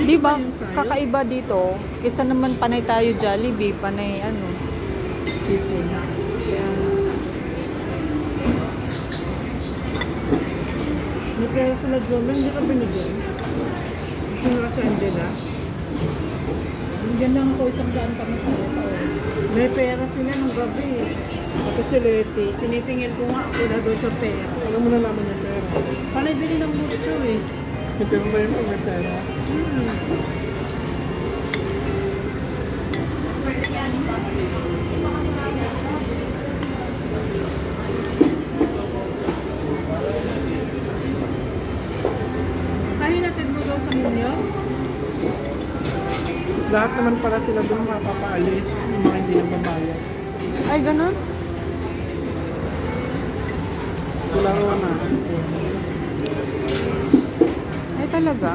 Di ba, kakaiba dito, kesa naman panay tayo Jollibee, panay ano. Chicken. Kaya, May pera sila dyan, hindi ka binigyan. Sinura sa Angela. Bigyan lang ako 100 pa masarap. May pera sila nung gabi. Ako si Leti, sinisingil ko nga ako na doon sa pera. Alam mo na naman yung pera. Panay bili ng mucho eh. Ito yung ba yung pera? Kaya natin mo daw sa munyo? Lahat naman para sila doon makapaalis, yung mga hindi nagbabayad. ay, ganun? Wala ko na. Ay, talaga?